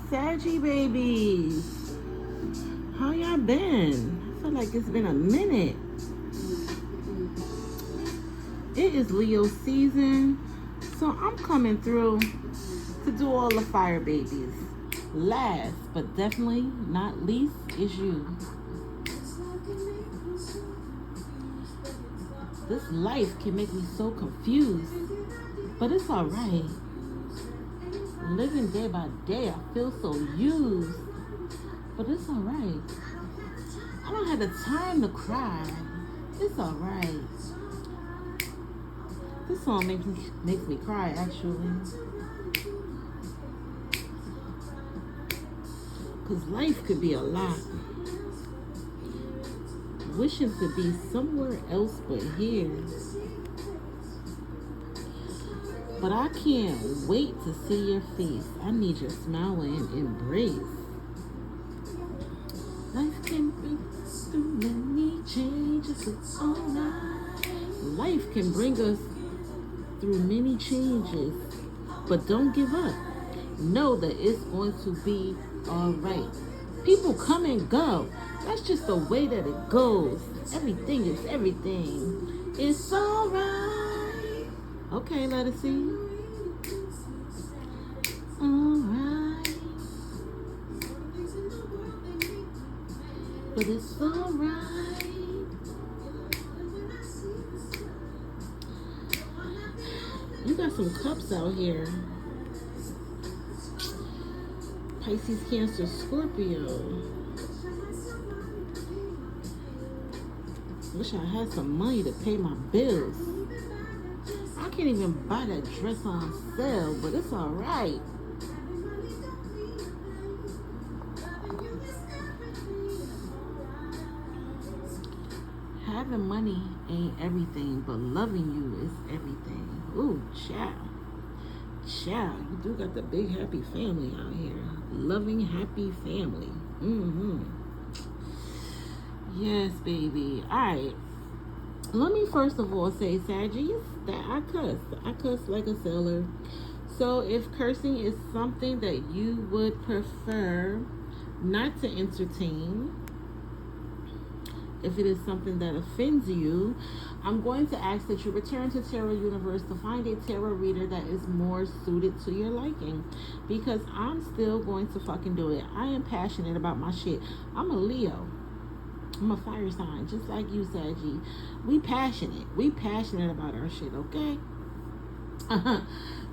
Saggy babies, how y'all been? I feel like it's been a minute. It is Leo season, so I'm coming through to do all the fire babies. Last but definitely not least is you. This life can make me so confused, but it's alright. Living day by day, I feel so used, but it's alright. I don't have the time to cry. It's alright. This song makes me cry, actually. Because life could be a lot. Wishing to be somewhere else but here. But I can't wait to see your face. I need your smile and embrace. Life can bring us through many changes. It's alright. Life can bring us through many changes. But don't give up. Know that it's going to be alright. People come and go. That's just the way that it goes. Everything is everything. It's alright. Okay, let us see. Alright. But it's alright. You got some cups out here. Pisces, Cancer, Scorpio. Wish I had some money to pay my bills. I can't even buy that dress on sale, but it's alright. Having money ain't everything, but loving you is everything. Ooh, child. Child, you do got the big happy family out here. Loving happy family. Yes, baby. Alright. Let me first of all say, Saggies, that I cuss. I cuss like a sailor. So if cursing is something that you would prefer not to entertain, if it is something that offends you, I'm going to ask that you return to Tarot Universe to find a tarot reader that is more suited to your liking. Because I'm still going to fucking do it. I am passionate about my shit. I'm a Leo. I'm a fire sign, just like you, Saggy. We passionate. We passionate about our shit, okay?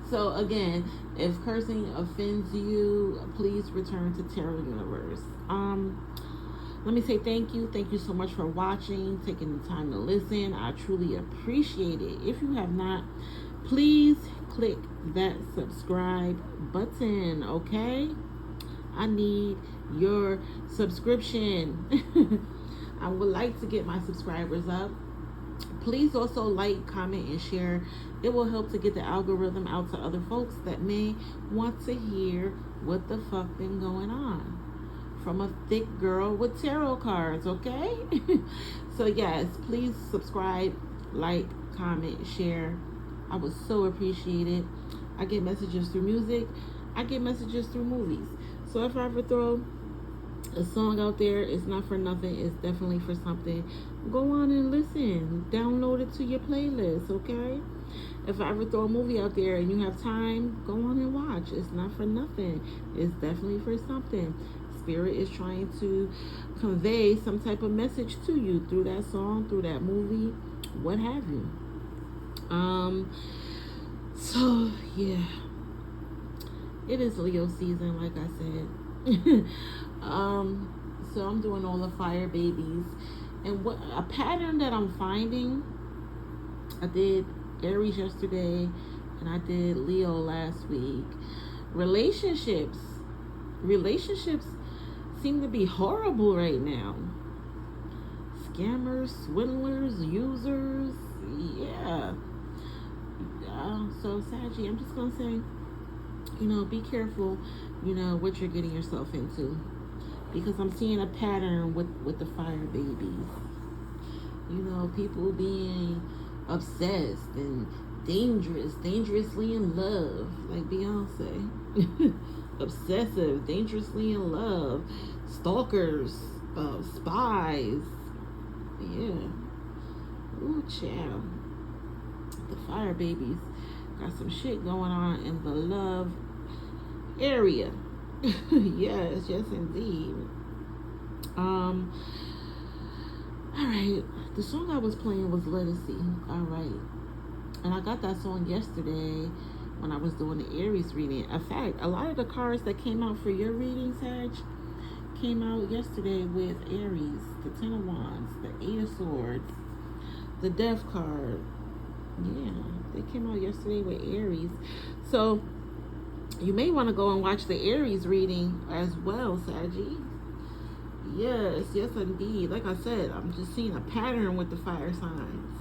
So again, if cursing offends you, please return to Tarot Universe. Let me say thank you. Thank you so much for watching, taking the time to listen. I truly appreciate it. If you have not, please click that subscribe button, okay? I need your subscription. I would like to get my subscribers up. Please also like, comment, and share. It will help to get the algorithm out to other folks that may want to hear what the fuck been going on from a thick girl with tarot cards, okay? So yes, please subscribe, like, comment, share. I would so appreciate it. I get messages through music. I get messages through movies. So if I ever throw a song out there, it's not for nothing. It's definitely for something. Go on and listen. Download it to your playlist, okay? If I ever throw a movie out there and you have time, go on and watch. It's not for nothing. It's definitely for something. Spirit is trying to convey some type of message to you through that song, through that movie, what have you. So yeah, it is Leo season, like I said. So I'm doing all the fire babies, and what a pattern that I'm finding. I did Aries yesterday, and I did Leo last week. Relationships seem to be horrible right now. Scammers, swindlers, users, yeah. So Saggy, I'm just gonna say, be careful, what you're getting yourself into, because I'm seeing a pattern with the fire babies. People being obsessed and Dangerous, dangerously in love, like Beyonce. Obsessive, dangerously in love. Stalkers, spies. Yeah. Ooh, child. The fire babies got some shit going on in the love area. Yes, yes, indeed. All right. The song I was playing was Lettucey. All right. And I got that song yesterday when I was doing the Aries reading. In fact, a lot of the cards that came out for your reading, Sag, came out yesterday with Aries. The Ten of Wands, the Eight of Swords, the Death card. Yeah, they came out yesterday with Aries. So you may want to go and watch the Aries reading as well, Saggy. Yes, yes, indeed. Like I said, I'm just seeing a pattern with the fire signs.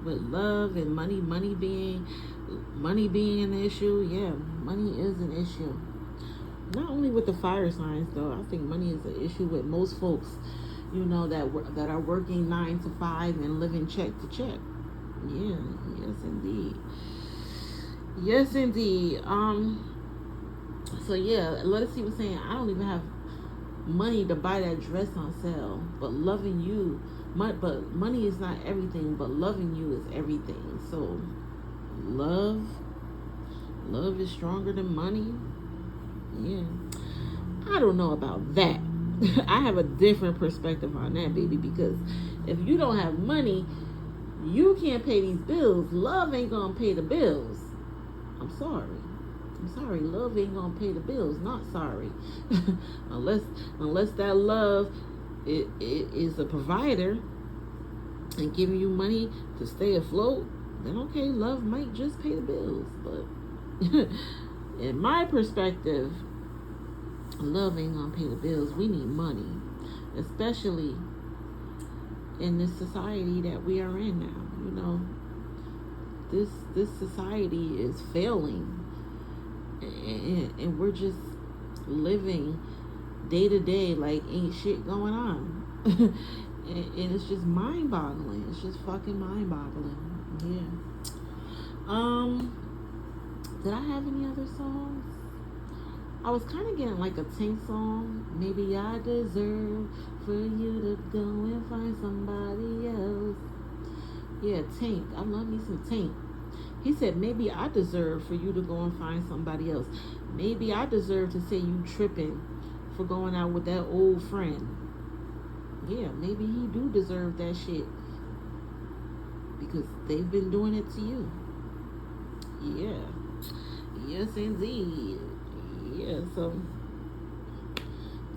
With love and money being an issue. Yeah, money is an issue. Not only with the fire signs, though. I think money is an issue with most folks, you know, that are working 9 to 5 and living check to check. Yeah, yes, indeed. Yes, indeed. So yeah, Lettucey was saying, I don't even have money to buy that dress on sale, but loving you, but money is not everything, but loving you is everything. So love is stronger than money. Yeah, I don't know about that. I have a different perspective on that, baby, because if you don't have money, you can't pay these bills. Love ain't gonna pay the bills. I'm sorry. Love ain't gonna pay the bills. Not sorry. unless that love it is a provider and giving you money to stay afloat, then okay, love might just pay the bills. But in my perspective, love ain't gonna pay the bills. We need money, especially in this society that we are in now. You know, this society is failing. And we're just living day to day like ain't shit going on. and it's just mind-boggling. It's just fucking mind-boggling. Yeah. Did I have any other songs? I was kind of getting like a Tink song. Maybe I deserve for you to go and find somebody else. Yeah, Tink. I love me some Tink. He said, maybe I deserve for you to go and find somebody else. Maybe I deserve to say you tripping for going out with that old friend. Yeah, maybe he do deserve that shit. Because they've been doing it to you. Yeah. Yes, indeed. Yeah, so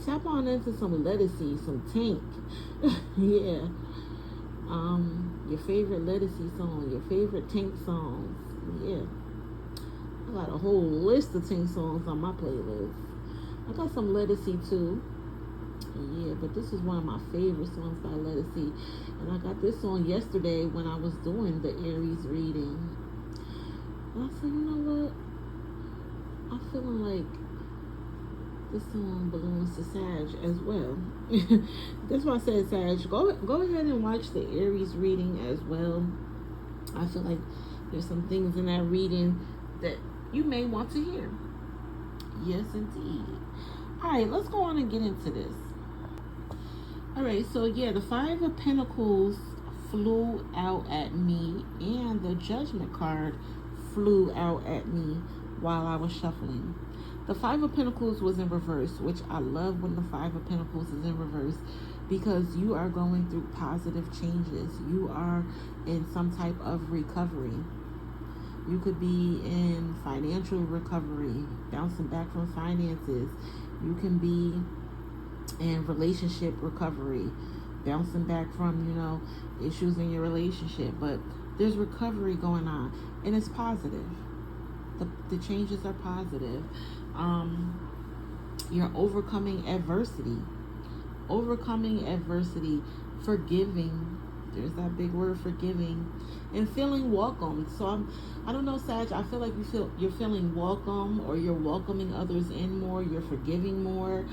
tap on into some Lettucey, some Tink. Yeah. Your favorite Lettucey song, your favorite Tink songs. Yeah. I got a whole list of Tink songs on my playlist. I got some Lettucey too. Yeah, but this is one of my favorite songs by Lettucey. And I got this song yesterday when I was doing the Aries reading. And I said, you know what? I'm feeling like this song belongs to Sag as well. That's why I said Sag. Go ahead and watch the Aries reading as well. I feel like there's some things in that reading that you may want to hear. Yes, indeed. All right, let's go on and get into this. All right, so yeah, the Five of Pentacles flew out at me, and the Judgment card flew out at me while I was shuffling. The Five of Pentacles was in reverse, which I love when the Five of Pentacles is in reverse, because you are going through positive changes. You are in some type of recovery. You could be in financial recovery, bouncing back from finances. You can be in relationship recovery, bouncing back from, you know, issues in your relationship. But there's recovery going on, and it's positive. The changes are positive. You're overcoming adversity, forgiving. There's that big word, forgiving, and feeling welcome. So I don't know, Sag. I feel like you're feeling welcome, or you're welcoming others in more. You're forgiving more.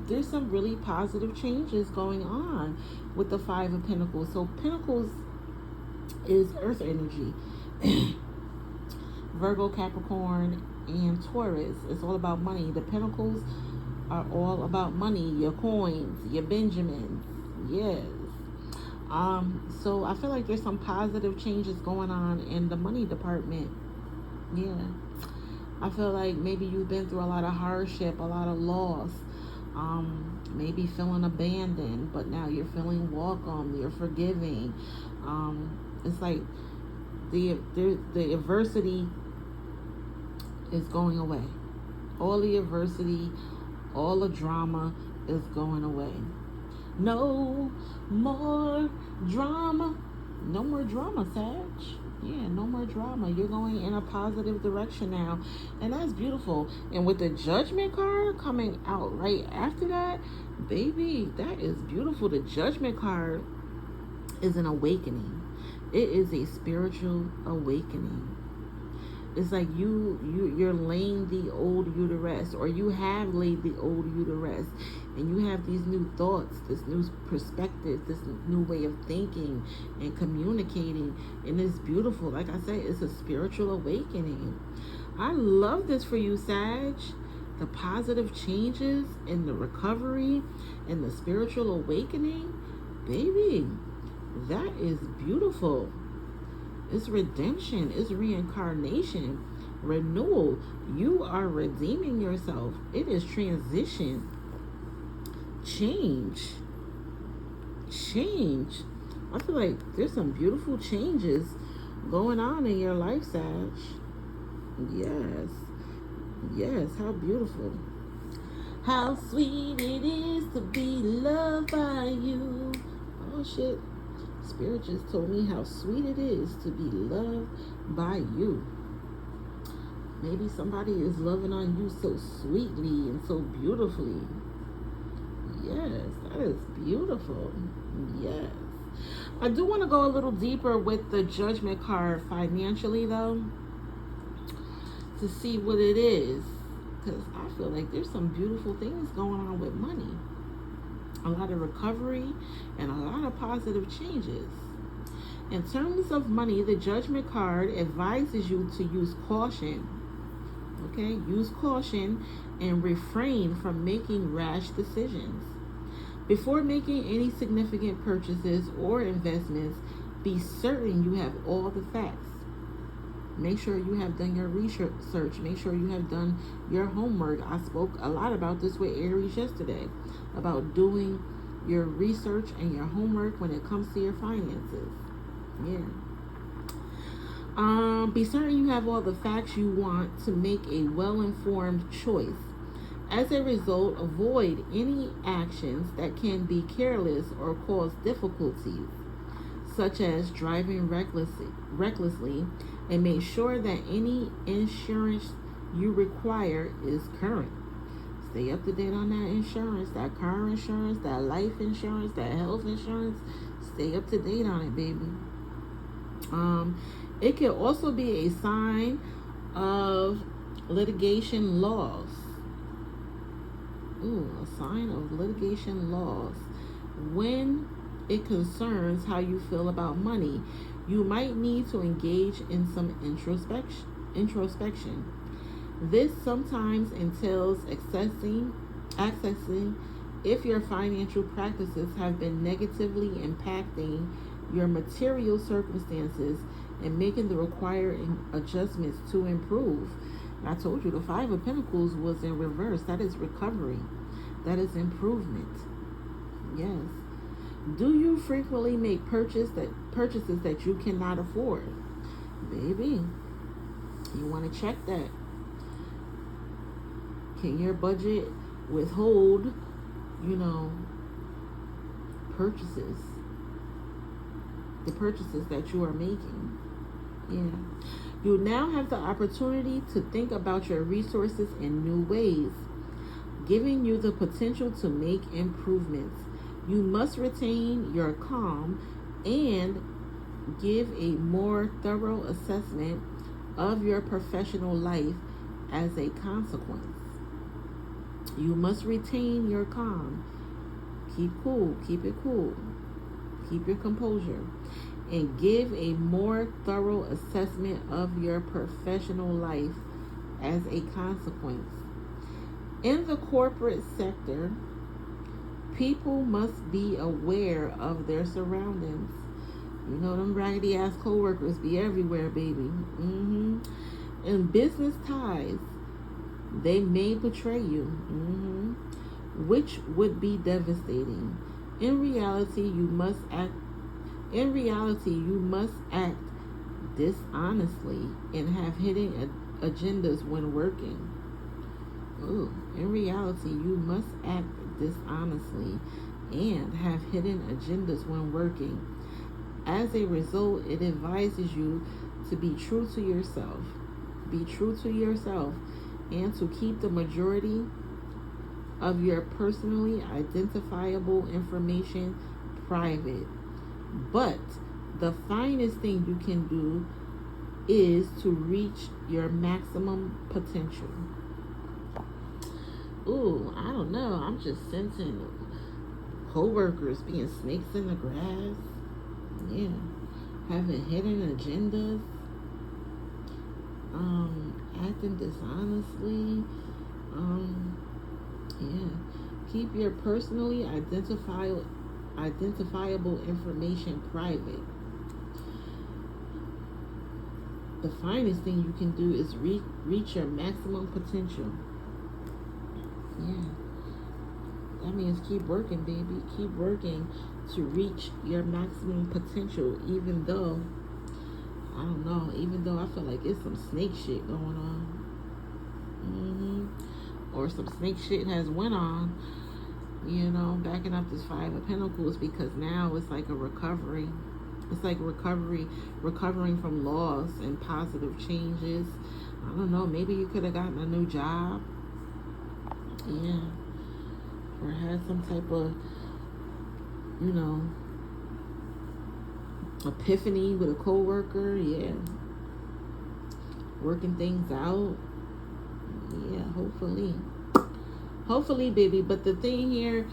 There's some really positive changes going on with the Five of Pentacles. So Pentacles is earth energy. Virgo, Capricorn, and Taurus. It's all about money. The Pentacles are all about money, your coins, your Benjamins. Yes. So I feel like there's some positive changes going on in the money department. Yeah. I feel like maybe you've been through a lot of hardship, a lot of loss, maybe feeling abandoned, but now you're feeling welcome, you're forgiving. It's like the adversity is going away. All the adversity, all the drama is going away. No more drama. No more drama, Sag. Yeah, no more drama. You're going in a positive direction now. And that's beautiful. And with the Judgment card coming out right after that, baby, that is beautiful. The Judgment card is an awakening. It is a spiritual awakening. It's like you're laying the old you to rest, or you have laid the old you to rest, and you have these new thoughts, this new perspective, this new way of thinking and communicating, and it's beautiful. Like I said, it's a spiritual awakening. I love this for you, Sag. The positive changes and the recovery and the spiritual awakening, baby, that is beautiful. It's redemption. It's reincarnation. Renewal. You are redeeming yourself. It is transition. Change. I feel like there's some beautiful changes going on in your life, Sag. Yes, how beautiful. How sweet it is to be loved by you. Oh, shit. Spirit just told me how sweet it is to be loved by you. Maybe somebody is loving on you so sweetly and so beautifully. Yes, that is beautiful. Yes. I do want to go a little deeper with the Judgment card financially, though, to see what it is. Because I feel like there's some beautiful things going on with money. A lot of recovery and a lot of positive changes. In terms of money, the Judgment card advises you to use caution. Okay, use caution and refrain from making rash decisions. Before making any significant purchases or investments, be certain you have all the facts. Make sure you have done your research. Make sure you have done your homework. I spoke a lot about this with Aries yesterday, about doing your research and your homework when it comes to your finances. Yeah. Be certain you have all the facts you want to make a well-informed choice. As a result, avoid any actions that can be careless or cause difficulties, such as driving recklessly, and make sure that any insurance you require is current. Stay up to date on that insurance, that car insurance, that life insurance, that health insurance. Stay up to date on it, baby. It can also be a sign of litigation loss. A sign of litigation loss. When it concerns how you feel about money, you might need to engage in some introspection. This sometimes entails accessing if your financial practices have been negatively impacting your material circumstances and making the required adjustments to improve. And I told you the Five of Pentacles was in reverse. That is recovery. That is improvement. Yes. Do you frequently make purchases that you cannot afford? Baby, you want to check that. Can your budget withhold, purchases? The purchases that you are making. Yeah. You now have the opportunity to think about your resources in new ways, giving you the potential to make improvements. You must retain your calm and give a more thorough assessment of your professional life as a consequence. You must retain your calm. Keep cool. Keep it cool. Keep your composure. and give a more thorough assessment of your professional life as a consequence. In the corporate sector, people must be aware of their surroundings. You know, them raggedy ass coworkers be everywhere, baby. In business ties, they may betray you, which would be devastating. In reality, you must act. In reality, you must act dishonestly and have hidden agendas when working. Ooh, in reality, you must act dishonestly and have hidden agendas when working. As a result, it advises you to be true to yourself. Be true to yourself and to keep the majority of your personally identifiable information private. But the finest thing you can do is to reach your maximum potential. Ooh, I don't know. I'm just sensing co-workers being snakes in the grass. Yeah. Having hidden agendas. Acting dishonestly. Yeah. Keep your personally identifiable information private. The finest thing you can do is reach your maximum potential. Yeah. That means keep working, baby. Keep working to reach your maximum potential, even though, I don't know, even though I feel like it's some snake shit going on. Or some snake shit has went on, you know, backing up this Five of Pentacles, because now it's like a recovery. It's like recovering from loss and positive changes. I don't know, maybe you could have gotten a new job. Yeah. Or had some type of, you know, epiphany with a coworker. Yeah. Working things out. Yeah, hopefully, baby. But the thing here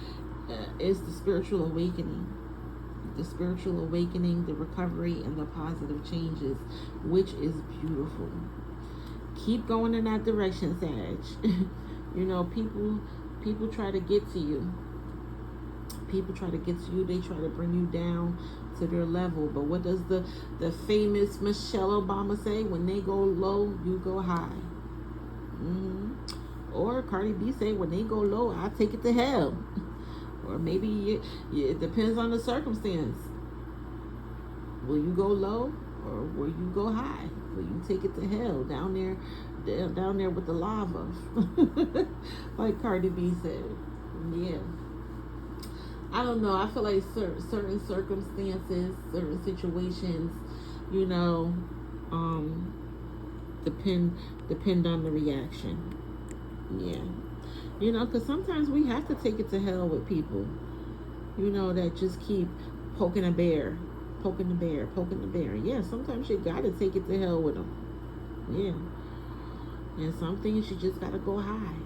is the spiritual awakening. The spiritual awakening, the recovery, and the positive changes, which is beautiful. Keep going in that direction, Sag. You know, people try to get to you. People try to get to you. They try to bring you down to their level. But what does the famous Michelle Obama say? When they go low, you go high. Or Cardi B say, when they go low, I take it to hell. Or maybe it depends on the circumstance. Will you go low or will you go high? Will you take it to hell down there with the lava? Like Cardi B said. Yeah. I don't know. I feel like certain circumstances, certain situations, you know, depend on the reaction. Yeah. You know, because sometimes we have to take it to hell with people, you know, that just keep poking the bear. Yeah, sometimes you got to take it to hell with them. Yeah. And some things you just got to go high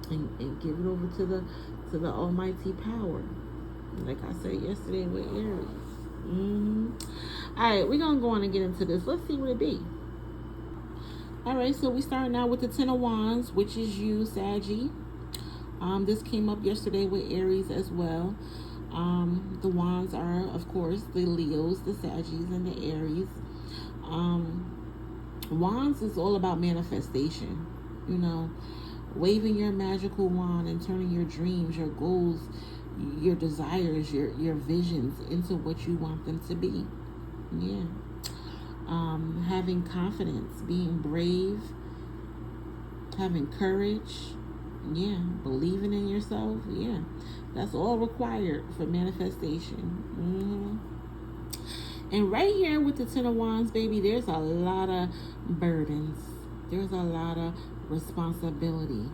and give it over to the almighty power. Like I said yesterday with Aries. All right, we're going to go on and get into this. Let's see what it be. All right, so we starting out with the Ten of Wands, which is you, Saggy. This came up yesterday with Aries as well. The Wands are, of course, the Leos, the Saggies, and the Aries. Wands is all about manifestation. You know, waving your magical wand and turning your dreams, your goals, your desires, your visions into what you want them to be. Yeah. Having confidence, being brave, having courage, yeah, believing in yourself, yeah, that's all required for manifestation. And right here with the Ten of Wands, baby, there's a lot of burdens, there's a lot of responsibility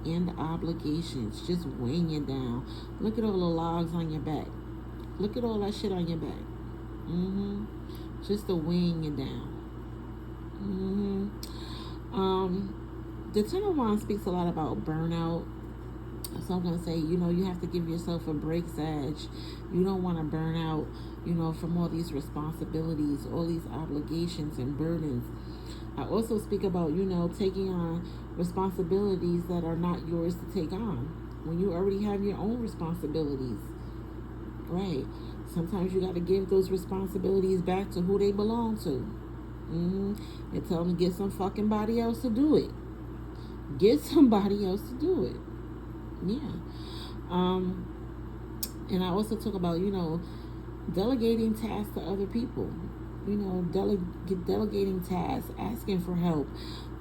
and obligations just weighing you down. Look at all the logs on your back, look at all that shit on your back. Just to weighing you down. The Ten of Wands speaks a lot about burnout. So I'm going to say, you know, you have to give yourself a break, Sag. You don't want to burn out from all these responsibilities, all these obligations and burdens. I also speak about, taking on responsibilities that are not yours to take on when you already have your own responsibilities, right? Sometimes you got to give those responsibilities back to who they belong to. And tell them to get some fucking body else to do it. Get somebody else to do it. Yeah. And I also talk about, delegating tasks to other people. Delegating tasks, asking for help.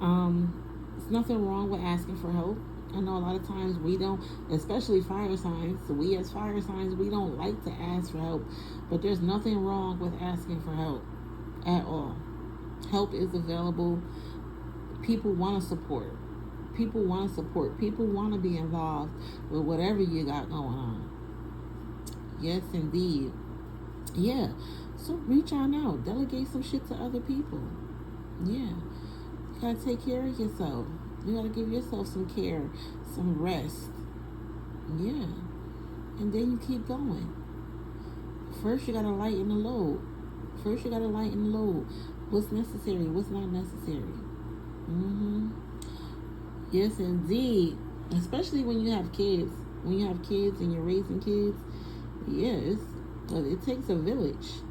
There's nothing wrong with asking for help. I know a lot of times we don't, especially fire signs. So we as fire signs, we don't like to ask for help. But there's nothing wrong with asking for help at all. Help is available. People want to support. People want to support. People want to be involved with whatever you got going on. Yes, indeed. Yeah. So reach on out. Delegate some shit to other people. Yeah. You gotta take care of yourself. You gotta give yourself some care, some rest. Yeah. And then you keep going. First, you gotta lighten the load. What's necessary? What's not necessary? Yes, indeed. Especially when you have kids. When you have kids and you're raising kids, it takes a village,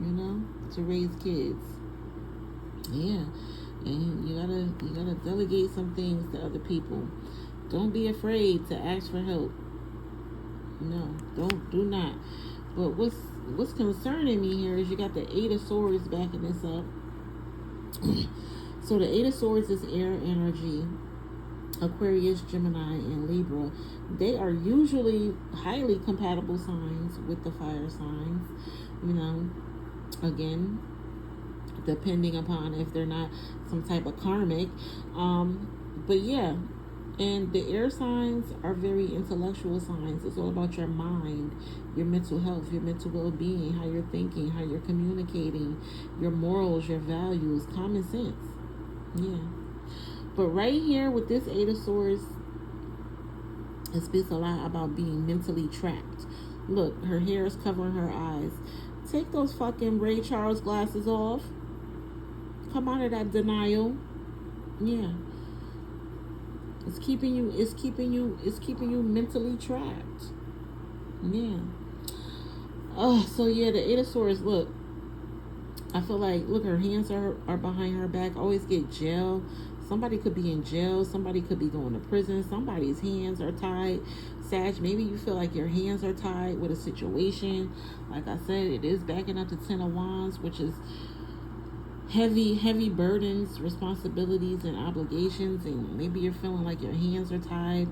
to raise kids. Yeah, and you gotta delegate some things to other people. Don't be afraid to ask for help. No, do not. But what's concerning me here is you got the Eight of Swords backing this up. So the Eight of Swords is air energy. Aquarius, Gemini, and Libra. They are usually highly compatible signs with the fire signs. Again, depending upon if they're not some type of karmic. But yeah, and the air signs are very intellectual signs. It's all about your mind, your mental health, your mental well-being, how you're thinking, how you're communicating, your morals, your values, common sense. Yeah. But right here with this Eight of Swords, it speaks a lot about being mentally trapped. Look, her hair is covering her eyes. Take those fucking Ray Charles glasses off. Come out of that denial. Yeah. It's keeping you mentally trapped. Yeah. So yeah, the Eight of Swords, look. I feel like, look, her hands are behind her back. Always get jail. Somebody could be in jail. Somebody could be going to prison. Somebody's hands are tied. Sag, maybe you feel like your hands are tied with a situation. Like I said, it is backing up to Ten of Wands, which is heavy burdens, responsibilities, and obligations. And maybe you're feeling like your hands are tied.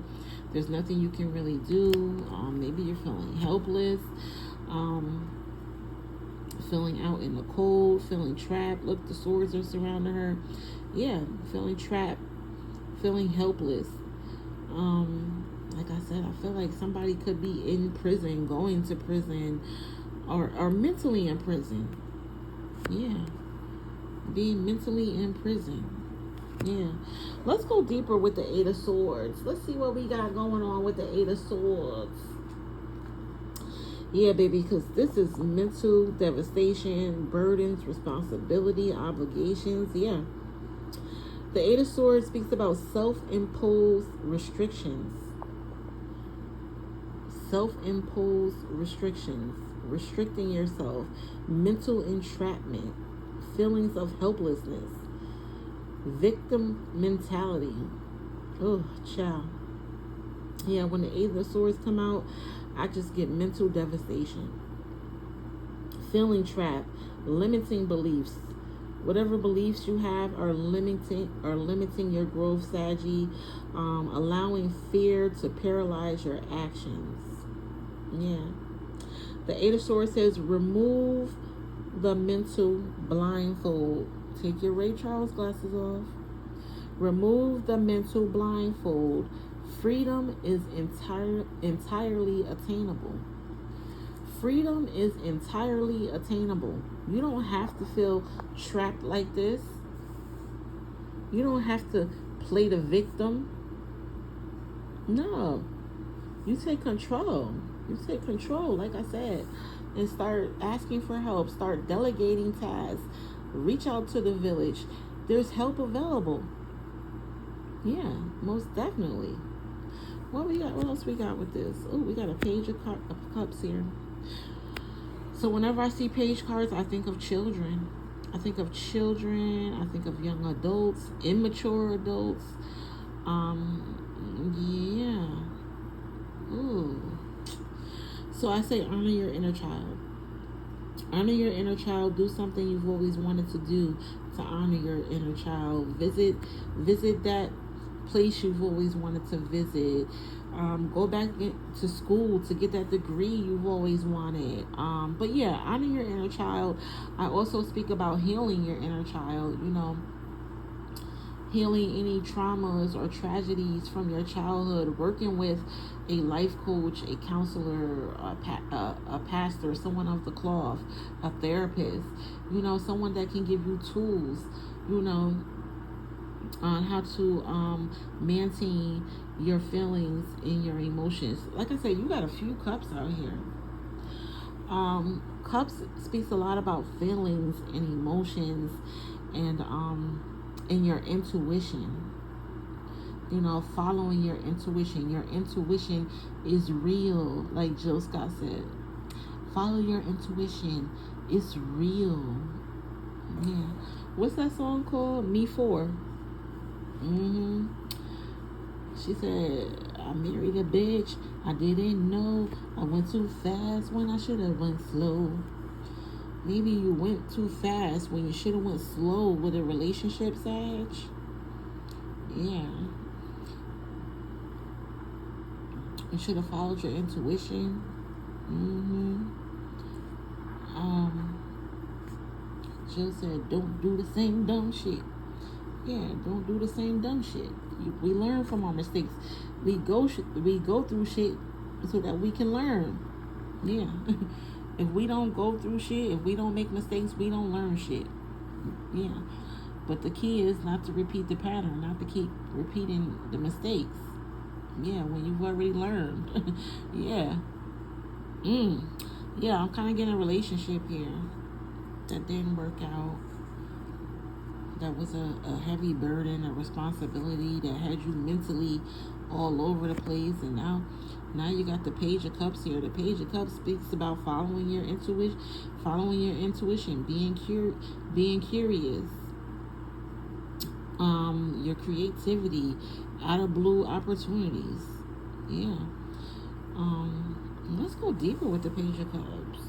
There's nothing you can really do. Maybe you're feeling helpless. Feeling out in the cold, feeling trapped. Look, the swords are surrounding her. Yeah, feeling trapped, feeling helpless. Like I said, I feel like somebody could be in prison, going to prison, or mentally in prison. Yeah, being mentally in prison. Yeah. Let's go deeper with the Eight of Swords. Let's see what we got going on with the Eight of Swords. Yeah, baby, because this is mental devastation, burdens, responsibility, obligations. Yeah. The Eight of Swords speaks about self-imposed restrictions. Self-imposed restrictions. Restricting yourself. Mental entrapment. Feelings of helplessness. Victim mentality. Oh, child. Yeah, when the Eight of Swords come out, I just get mental devastation. Feeling trapped. Limiting beliefs. Whatever beliefs you have are limiting your growth, Saggy. Allowing fear to paralyze your actions. Yeah. The Eight of Swords says, remove the mental blindfold. Take your Ray Charles glasses off. Remove the mental blindfold. Freedom is entirely attainable. Freedom is entirely attainable. You don't have to feel trapped like this. You don't have to play the victim. No. You take control. You take control, like I said. and start asking for help. Start delegating tasks. Reach out to the village. There's help available. Yeah, most definitely. What we got? What else we got with this? Oh, we got a page of cups here. So whenever I see page cards, I think of children. I think of children. I think of young adults, immature adults. Yeah. Ooh. So I say honor your inner child. Honor your inner child. Do something you've always wanted to do to honor your inner child. Visit that place you've always wanted to visit. Go back to school to get that degree you've always wanted. But yeah, honor your inner child. I also speak about healing your inner child. You know, healing any traumas or tragedies from your childhood, working with a life coach, a counselor, a pastor, someone of the cloth, a therapist, you know, someone that can give you tools, you know, on how to maintain your feelings and your emotions. Like I said, you got a few cups out here. Cups speaks a lot about feelings and emotions, and your intuition. You know, following your intuition. Your intuition is real, like Jill Scott said. Follow your intuition. It's real. Yeah. What's that song called? Me For. She said, I married a bitch. I didn't know. I went too fast when I should have went slow. Maybe you went too fast when you should have went slow with a relationship, Sag. Yeah. You should have followed your intuition. Jill said, don't do the same dumb shit. Yeah, don't do the same dumb shit. We learn from our mistakes. We go through shit so that we can learn. Yeah. If we don't go through shit, if we don't make mistakes, we don't learn shit. Yeah. But the key is not to repeat the pattern, not to keep repeating the mistakes. Yeah, when you've already learned. Yeah. Yeah, I'm kind of getting a relationship here that didn't work out. That was a heavy burden, a responsibility that had you mentally all over the place. And now you got the Page of Cups here. The Page of Cups speaks about following your intuition, being curious, your creativity, out of blue opportunities. Yeah. Let's go deeper with the Page of Cups.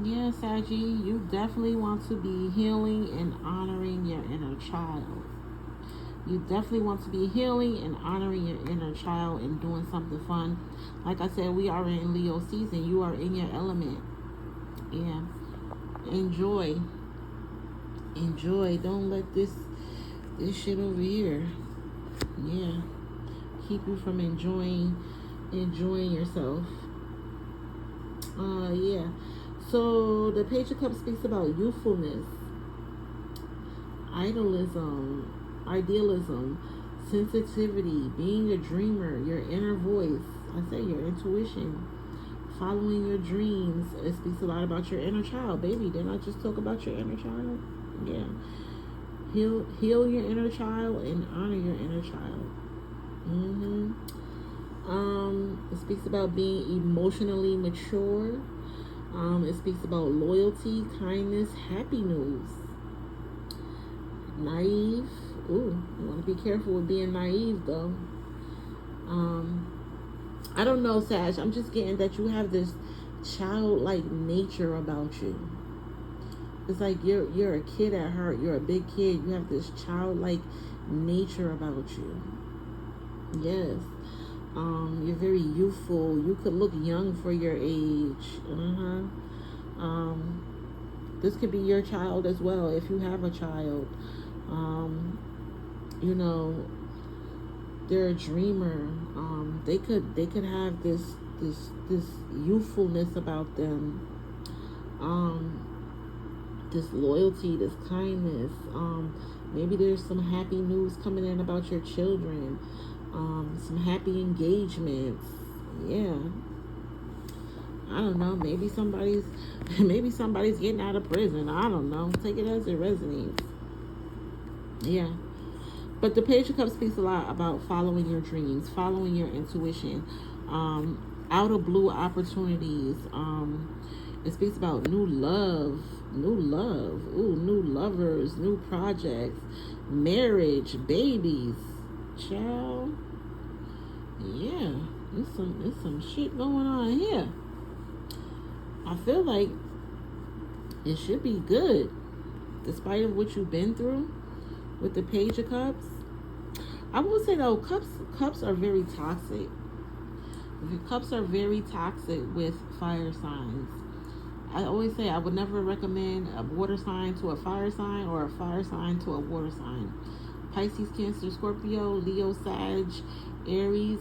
Yeah, Saggy, you definitely want to be healing and honoring your inner child. You definitely want to be healing and honoring your inner child and doing something fun. Like I said, we are in Leo season. You are in your element. Yeah. Enjoy. Don't let this shit over here, yeah, keep you from enjoying yourself. Yeah. So the Page of Cups speaks about youthfulness, idealism, sensitivity, being a dreamer, your inner voice. I say your intuition, following your dreams. It speaks a lot about your inner child, baby. Didn't I just talk about your inner child? Yeah. Heal your inner child and honor your inner child. It speaks about being emotionally mature. It speaks about loyalty, kindness, happy news. Naive. Ooh, you want to be careful with being naive, though. I don't know, Sag. I'm just getting that you have this childlike nature about you. It's like you're a kid at heart. You're a big kid. You have this childlike nature about you. Yes. You're very youthful. You could look young for your age. This could be your child as well if you have a child. You know, they're a dreamer. They could have this youthfulness about them. This loyalty, this kindness. Maybe there's some happy news coming in about your children. Some happy engagements. Yeah. I don't know. Maybe somebody's maybe somebody's getting out of prison. I don't know. Take it as it resonates. Yeah. But the Page of Cups speaks a lot about following your dreams, following your intuition, out of blue opportunities. It speaks about new love, ooh, new lovers, new projects, marriage, babies, child. Yeah, there's some shit going on here. I feel like it should be good, despite of what you've been through with the Page of Cups. I will say though, cups are very toxic. The cups are very toxic with fire signs. I always say I would never recommend a water sign to a fire sign or a fire sign to a water sign. Pisces, Cancer, Scorpio, Leo, Sag, Aries,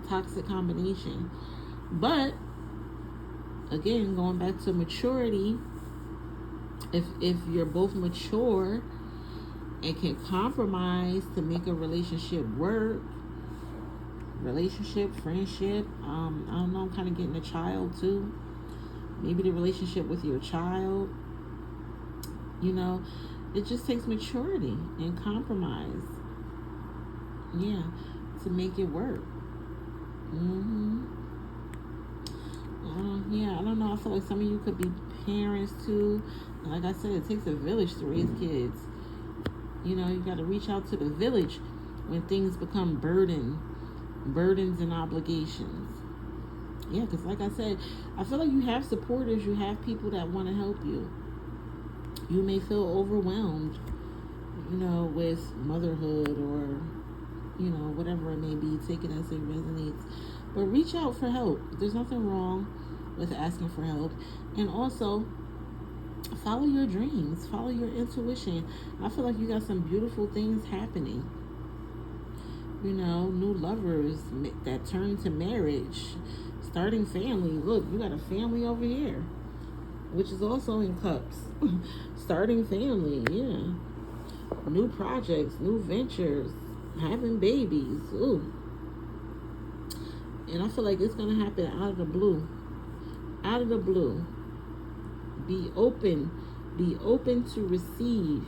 toxic combination. But again, going back to maturity, if you're both mature and can compromise to make a relationship work, friendship, I don't know, I'm kind of getting a child too. Maybe the relationship with your child, you know, it just takes maturity and compromise, yeah, to make it work. Yeah, I don't know. I feel like some of you could be parents too. Like I said, it takes a village to raise kids. You know, you got to reach out to the village when things become burdens and obligations. Yeah, because like I said, I feel like you have supporters, you have people that want to help you. You may feel overwhelmed, you know, with motherhood or, you know, whatever it may be. Take it as it resonates. But reach out for help. There's nothing wrong with asking for help. And also, follow your dreams. Follow your intuition. I feel like you got some beautiful things happening. You know, new lovers that turn to marriage. Starting family. Look, you got a family over here, which is also in cups. Starting family, yeah. New projects, new ventures, having babies. Ooh. And I feel like it's going to happen out of the blue. Out of the blue. Be open. Be open to receive.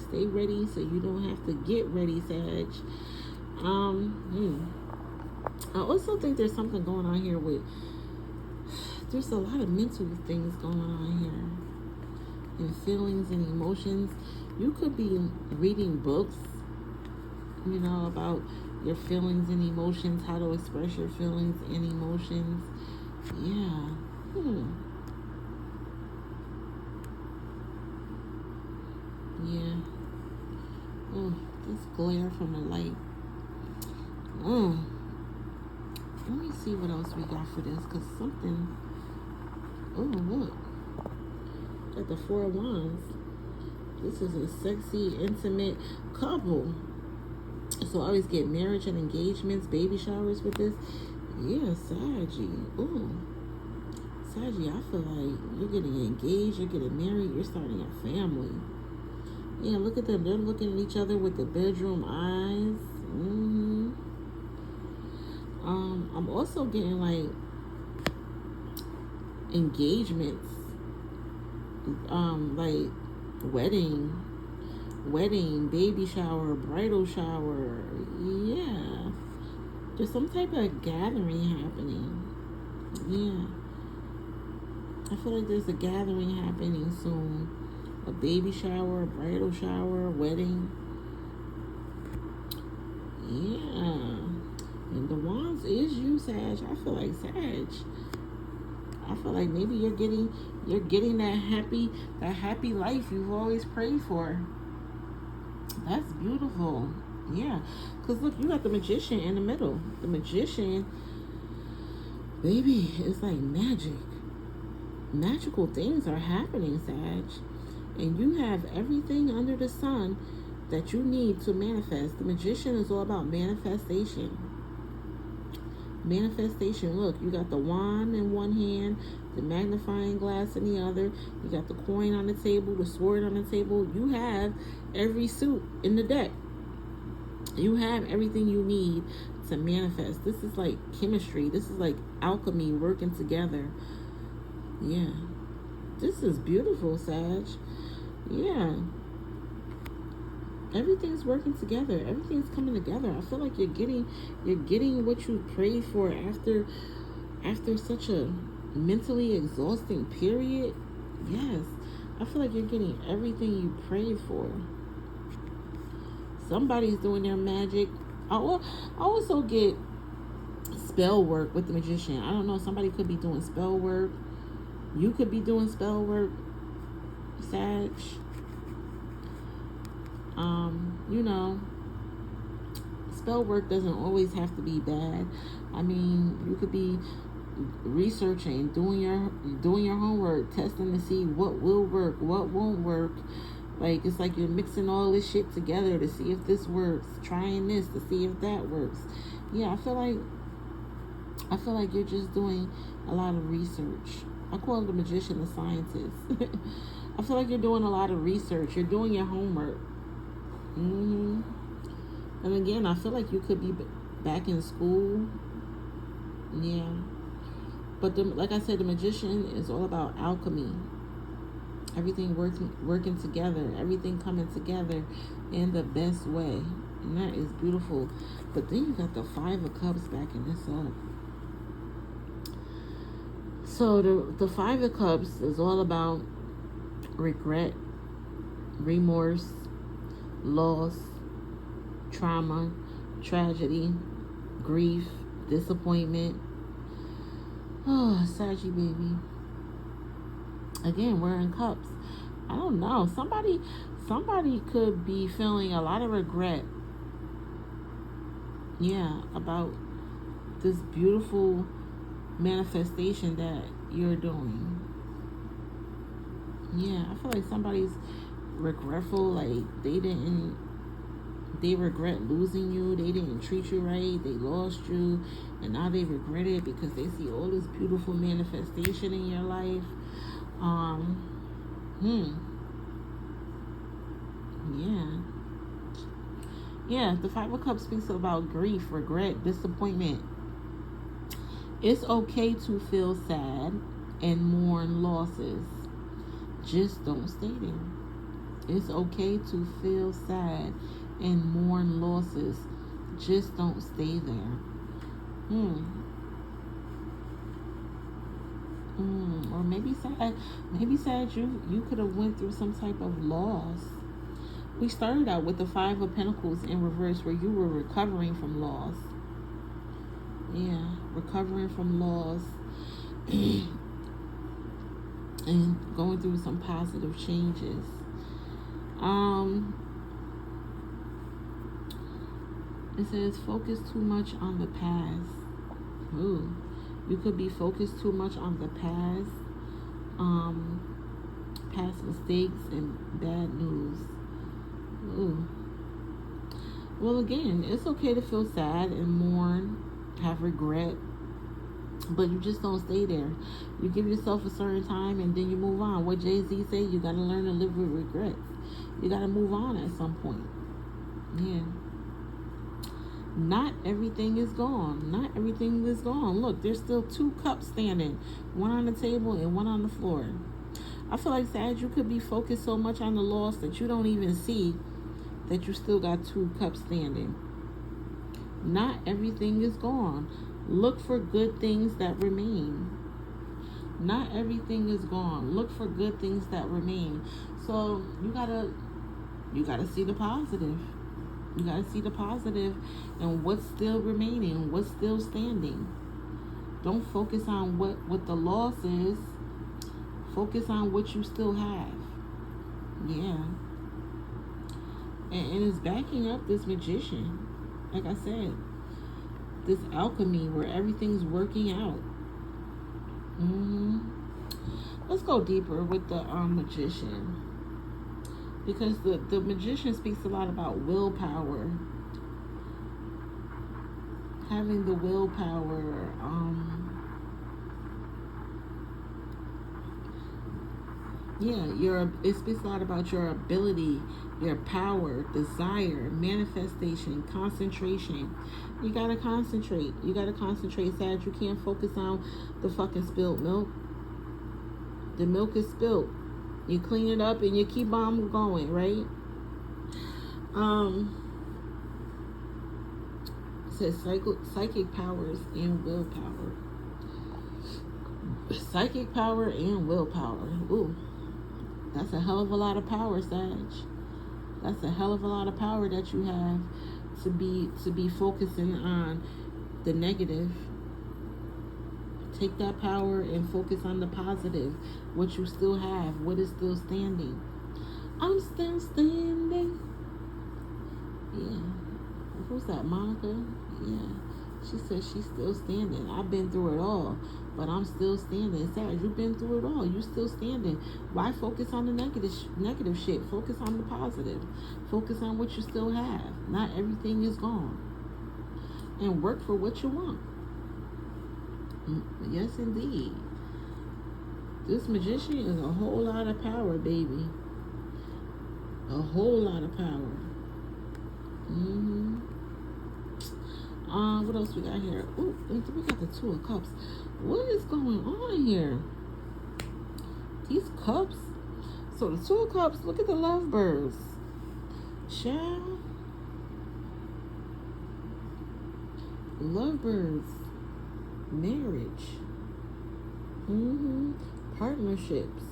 Stay ready so you don't have to get ready, Sag. I also think there's something going on here with, there's a lot of mental things going on here. And feelings and emotions. You could be reading books, you know, about your feelings and emotions, how to express your feelings and emotions. Yeah. Yeah. Oh, this glare from the light. Let me see what else we got for this, because something... Oh, look. Got the Four of Wands. This is a sexy, intimate couple. So I always get marriage and engagements, baby showers with this. Yeah, Saggy. Ooh. Saggy, I feel like you're getting engaged, you're getting married, you're starting a family. Yeah, look at them. They're looking at each other with the bedroom eyes. I'm also getting like engagements, like wedding, baby shower, bridal shower. Yeah, there's some type of gathering happening. Yeah, I feel like there's a gathering happening soon. A baby shower, a bridal shower, wedding. Yeah. And the wands is you, Sag. I feel like Sag. I feel like maybe you're getting that happy life you've always prayed for. That's beautiful. Yeah. Because look, you got the Magician in the middle. The Magician, baby, it's like magic. Magical things are happening, Sag. And you have everything under the sun that you need to manifest. The Magician is all about manifestation. Manifestation. Look, you got the wand in one hand, the magnifying glass in the other. You got the coin on the table, the sword on the table. You have every suit in the deck. You have everything you need to manifest. This is like chemistry. This is like alchemy working together. Yeah. This is beautiful, Sag. Yeah. Everything's working together. Everything's coming together. I feel like you're getting what you prayed for after such a mentally exhausting period. Yes. I feel like you're getting everything you prayed for. Somebody's doing their magic. I also get spell work with the magician. I don't know. Somebody could be doing spell work. You could be doing spell work, Sag. You know, spell work doesn't always have to be bad. I mean, you could be researching, doing your homework, testing to see what will work, what won't work. Like, it's like you're mixing all this shit together to see if this works, trying this to see if that works. Yeah, I feel like you're just doing a lot of research. I call the magician the scientist. I feel like you're doing a lot of research. You're doing your homework. And again, I feel like you could be back in school. Yeah. But like I said, the magician is all about alchemy. Everything working together. Everything coming together in the best way. And that is beautiful. But then you got the Five of Cups backing this up. So the Five of Cups is all about regret, remorse, loss, trauma, tragedy, grief, disappointment. Oh, Saggy baby. Again, we're in cups. I don't know. Somebody could be feeling a lot of regret. Yeah, about this beautiful manifestation that you're doing. Yeah, I feel like somebody's regretful, like they regret losing you, they didn't treat you right, they lost you, and now they regret it because they see all this beautiful manifestation in your life. Yeah, the Five of Cups speaks about grief, regret, disappointment. It's okay to feel sad and mourn losses. Just don't stay there. It's okay to feel sad and mourn losses. Just don't stay there. Or maybe sad you could have went through some type of loss. We started out with the Five of Pentacles in reverse, where you were recovering from loss. Yeah, recovering from loss and going through some positive changes. It says focus too much on the past. Ooh, you could be focused too much on the past, past mistakes and bad news. Ooh. Well, again, it's okay to feel sad and mourn, have regret, but you just don't stay there. You give yourself a certain time and then you move on. What Jay-Z say, you got to learn to live with regrets. You got to move on at some point. Yeah. Not everything is gone. Not everything is gone. Look, there's still 2 cups standing. One on the table and one on the floor. I feel like, Sag, you could be focused so much on the loss that you don't even see that you still got 2 cups standing. Not everything is gone. Look for good things that remain. Not everything is gone. Look for good things that remain. So you gotta see the positive. You gotta see the positive and what's still remaining, what's still standing. Don't focus on what the loss is. Focus on what you still have. Yeah. And it's backing up this magician. Like I said, this alchemy where everything's working out. Let's go deeper with the magician. Because the magician speaks a lot about willpower. Having the willpower. Yeah, it speaks a lot about your ability, your power, desire, manifestation, concentration. You gotta concentrate. You gotta concentrate, Sag. You can't focus on the fucking spilled milk. The milk is spilled. You clean it up and you keep on going, right? Um, it says psychic powers and willpower. Psychic power and willpower. Ooh, that's a hell of a lot of power, Sag. That's a hell of a lot of power that you have to be focusing on the negative. Take that power and focus on the positive. What you still have. What is still standing. I'm still standing. Yeah. Who's that? Monica? Yeah. She says she's still standing. I've been through it all, but I'm still standing. Sarah, you've been through it all. You still standing. Why focus on the negative shit? Focus on the positive. Focus on what you still have. Not everything is gone. And work for what you want. Yes, indeed. This magician is a whole lot of power, baby. A whole lot of power. What else we got here? Ooh, we got the Two of Cups. What is going on here? These cups. So the Two of Cups, look at the lovebirds. Child. Lovebirds. Marriage. Partnerships.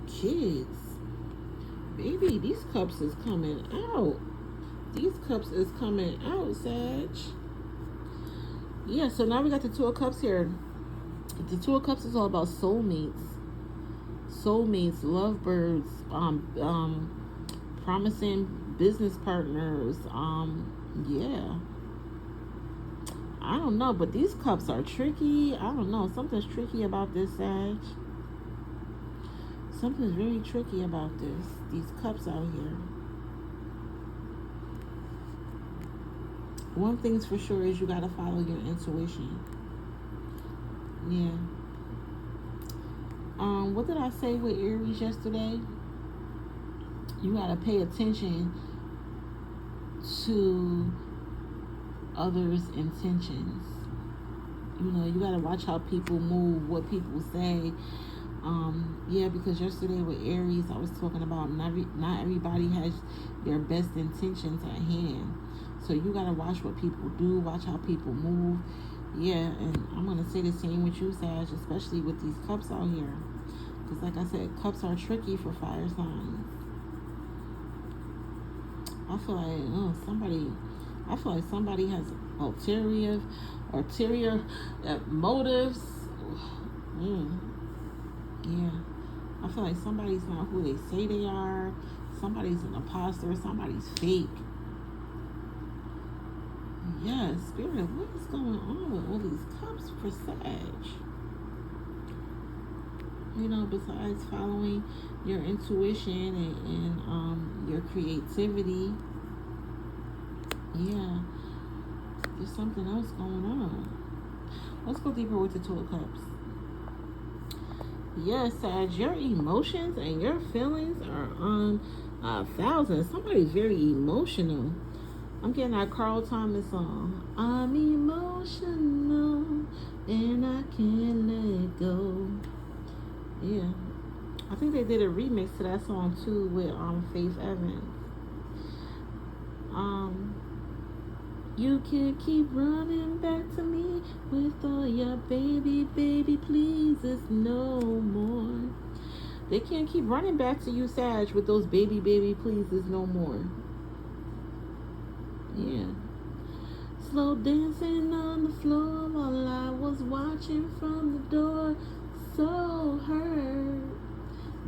Kids. Baby, these cups is coming out. These cups is coming out, Sag. Yeah, so now we got the Two of Cups here. The Two of Cups is all about soulmates. Soulmates, lovebirds, promising business partners. Yeah. I don't know, but these cups are tricky. I don't know. Something's tricky about this, Sag. Something's very tricky about this. These cups out here. One thing's for sure is you gotta follow your intuition. Yeah. What did I say with Aries yesterday? You gotta pay attention to others' intentions. You know, you gotta watch how people move, what people say. Yeah, because yesterday with Aries, I was talking about not everybody has your best intentions at hand. So you gotta watch what people do, watch how people move. Yeah, and I'm gonna say the same with you, Sag, especially with these cups out here. Because like I said, cups are tricky for fire signs. I feel like somebody has ulterior motives. Yeah. I feel like somebody's not who they say they are. Somebody's an imposter. Somebody's fake. Yeah, Spirit, what is going on with all these cups for Sag? You know, besides following your intuition and your creativity, yeah, there's something else going on. Let's go deeper with the Two of Cups. Yes, Sag, your emotions and your feelings are on 1,000. Somebody's very emotional. I'm getting that Carl Thomas song. I'm emotional and I can't let go. Yeah. I think they did a remix to that song too with Faith Evans. You can't keep running back to me with all your baby pleases no more. They can't keep running back to you, Sag, with those baby pleases no more. Yeah. Slow dancing on the floor while I was watching from the door. So hurt.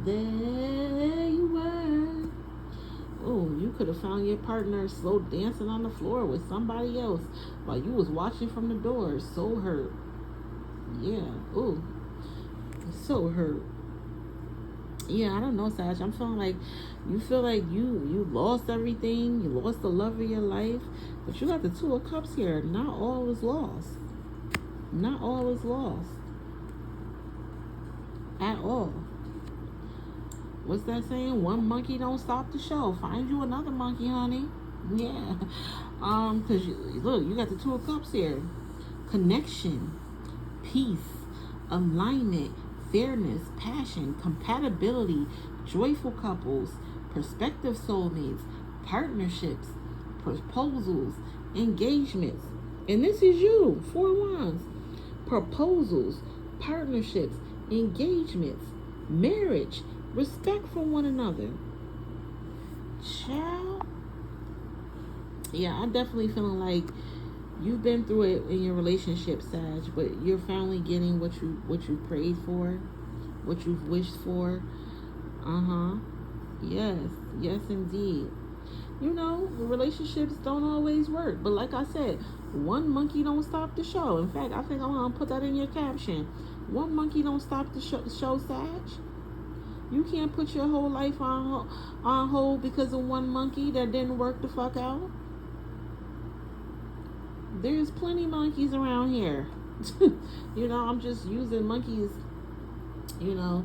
There you were. Oh, you could have found your partner slow dancing on the floor with somebody else while you was watching from the door. So hurt. Yeah. Oh, so hurt. Yeah, I don't know, Sag. I'm feeling like you feel like you lost everything. You lost the love of your life. But you got the Two of Cups here. Not all is lost. Not all is lost. At all. What's that saying? One monkey don't stop the show. Find you another monkey, honey. Yeah. Because look, you got the Two of Cups here. Connection, peace, alignment, fairness, passion, compatibility, joyful couples, prospective soulmates, partnerships, proposals, engagements. And this is you, 4 wands. Proposals, partnerships, engagements, marriage, respect for one another. Child. Yeah, I'm definitely feeling like you've been through it in your relationship, Sag, but you're finally getting what you prayed for, what you've wished for. Yes, yes, indeed. You know, relationships don't always work, but like I said, one monkey don't stop the show. In fact, I think I'm gonna put that in your caption. One monkey don't stop the show, Sag. You can't put your whole life on hold because of one monkey that didn't work the fuck out. There's plenty monkeys around here. You know, I'm just using monkeys, you know,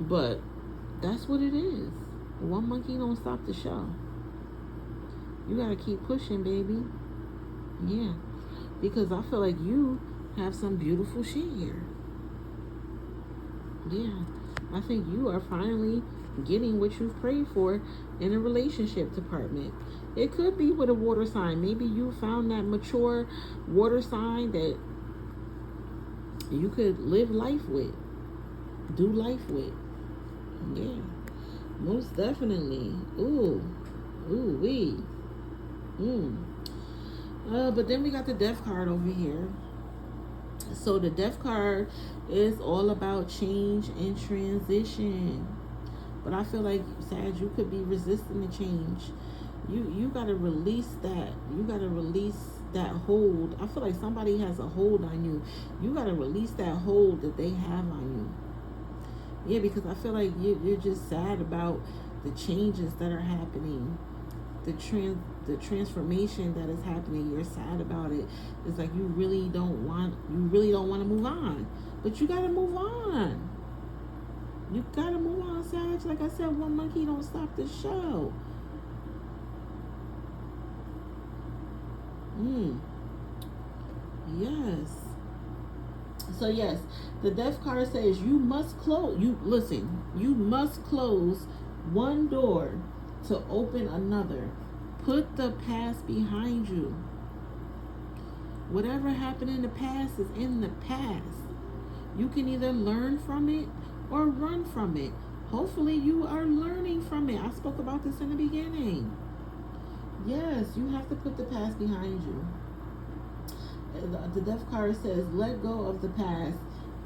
but that's what it is. One monkey don't stop the show. You gotta keep pushing, baby. Yeah, because I feel like you have some beautiful shit here. Yeah, I think you are finally getting what you've prayed for in a relationship department. It could be with a water sign. Maybe you found that mature water sign that you could live life with, do life with. Yeah, most definitely. Ooh, wee. But then we got the Death card over here. So the Death card is all about change and transition. But I feel like, Sag, you could be resisting the change. You got to release that. You got to release that hold. I feel like somebody has a hold on you. You got to release that hold that they have on you. Yeah, because I feel like you're just sad about the changes that are happening. The transformation that is happening. You're sad about it. It's like you really don't want to move on. But you got to move on. You got to move on, Sag. Like I said, one monkey don't stop the show. Yes. So yes, the Death card says you must close. You must close one door to open another. Put the past behind you. Whatever happened in the past is in the past. You can either learn from it or run from it. Hopefully you are learning from it. I spoke about this in the beginning. Yes, you have to put the past behind you. The Death card says, let go of the past,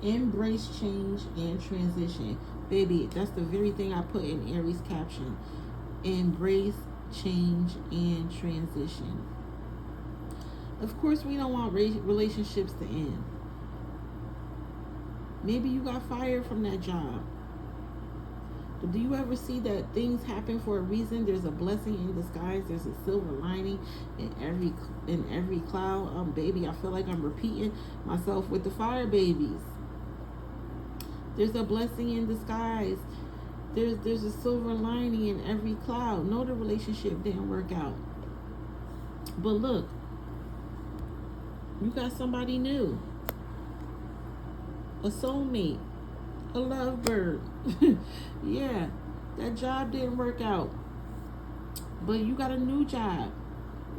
embrace change and transition. Baby, that's the very thing I put in Aries' caption. Embrace change and transition. Of course, we don't want relationships to end. Maybe you got fired from that job. But do you ever see that things happen for a reason? There's a blessing in disguise. There's a silver lining in every cloud. Baby, I feel like I'm repeating myself with the fire babies. There's a blessing in disguise. There's a silver lining in every cloud. No, the relationship didn't work out. But look, you got somebody new. A soulmate. A lovebird. Yeah, that job didn't work out, but you got a new job,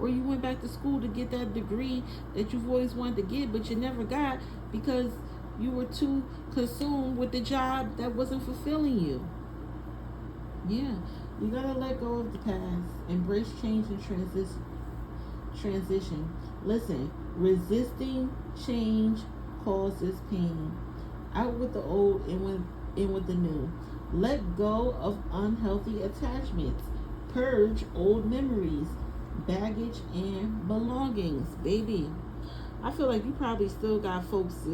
or you went back to school to get that degree that you've always wanted to get but you never got because you were too consumed with the job that wasn't fulfilling you. Yeah, you gotta let go of the past, embrace change and transition. Listen, resisting change causes pain. Out with the old, in with the new. Let go of unhealthy attachments. Purge old memories, baggage, and belongings. Baby, I feel like you probably still got folks'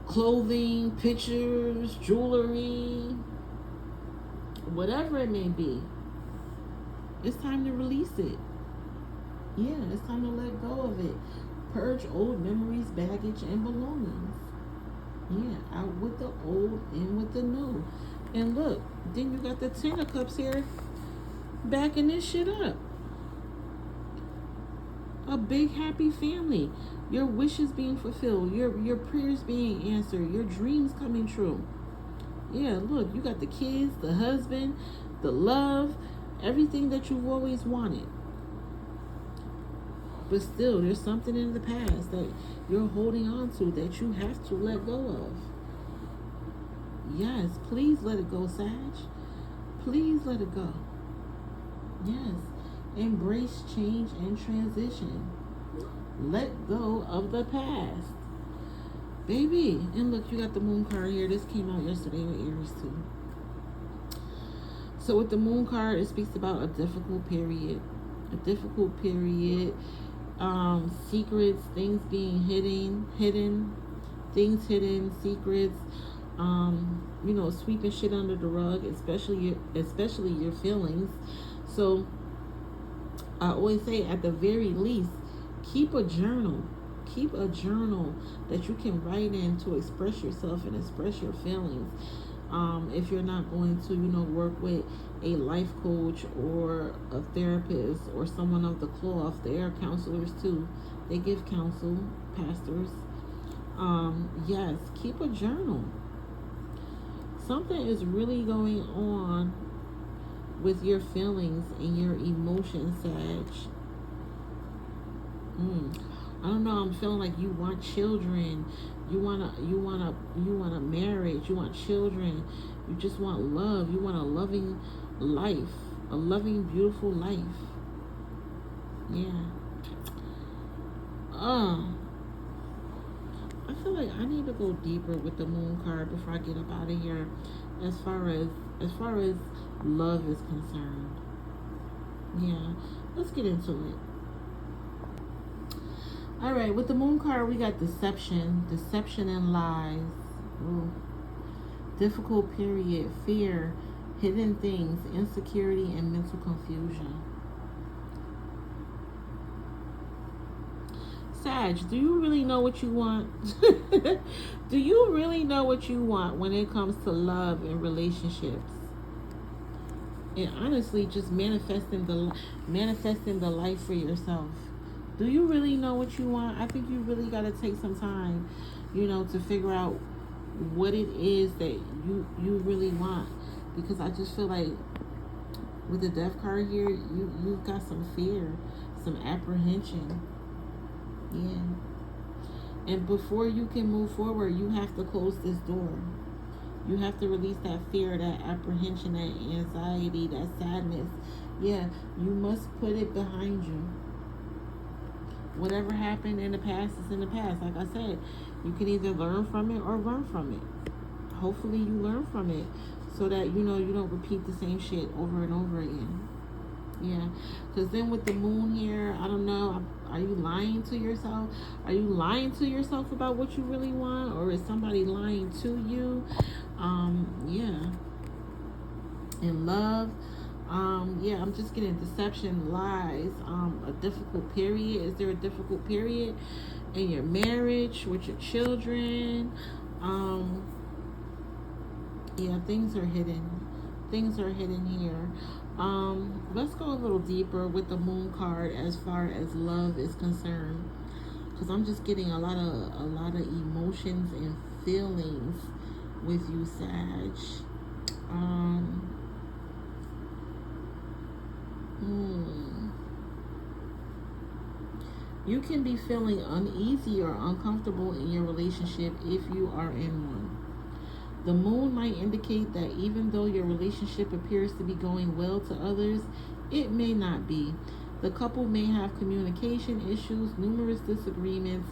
clothing, pictures, jewelry, whatever it may be. It's time to release it. Yeah, it's time to let go of it. Purge old memories, baggage, and belongings. Yeah, out with the old, in with the new. And look, then you got the Ten of Cups here backing this shit up. A big happy family. Your wishes being fulfilled. Your prayers being answered. Your dreams coming true. Yeah, look, you got the kids, the husband, the love, everything that you've always wanted. But still, there's something in the past that you're holding on to that you have to let go of. Yes, please let it go, Sag. Please let it go. Yes. Embrace change and transition. Let go of the past. Baby. And look, you got the Moon card here. This came out yesterday with Aries too. So with the Moon card, it speaks about a difficult period. A difficult period. Secrets, things being hidden, things hidden, secrets, sweeping shit under the rug, especially your feelings. So I always say, at the very least, keep a journal. Keep a journal that you can write in to express yourself and express your feelings. If you're not going to, work with a life coach or a therapist or someone of the cloth, they are counselors too. They give counsel, pastors. Yes, keep a journal. Something is really going on with your feelings and your emotions, Sag. I don't know. I'm feeling like you want children. You want a marriage. You want children. You just want love. You want a loving life, a loving, beautiful life. Yeah. I feel like I need to go deeper with the Moon card before I get up out of here. As far as love is concerned. Yeah. Let's get into it. All right, with the Moon card, we got deception and lies. Ooh. Difficult period, fear, hidden things, insecurity, and mental confusion. Sag, do you really know what you want? Do you really know what you want when it comes to love and relationships? And honestly, just manifesting the life for yourself. Do you really know what you want? I think you really got to take some time, to figure out what it is that you really want. Because I just feel like with the Death card here, you've got some fear, some apprehension. Yeah. And before you can move forward, you have to close this door. You have to release that fear, that apprehension, that anxiety, that sadness. Yeah, you must put it behind you. Whatever happened in the past is in the past. Like I said, you can either learn from it or run from it. Hopefully you learn from it so that, you don't repeat the same shit over and over again. Yeah. Because then with the Moon here, I don't know, are you lying to yourself? Are you lying to yourself about what you really want? Or is somebody lying to you? Yeah. In love. Yeah, I'm just getting deception, lies, a difficult period. Is there a difficult period in your marriage with your children? Yeah, things are hidden. Things are hidden here. Let's go a little deeper with the Moon card as far as love is concerned, because I'm just getting a lot of emotions and feelings with you, Sag. You can be feeling uneasy or uncomfortable in your relationship if you are in one. The Moon might indicate that even though your relationship appears to be going well to others, it may not be. The couple may have communication issues, numerous disagreements,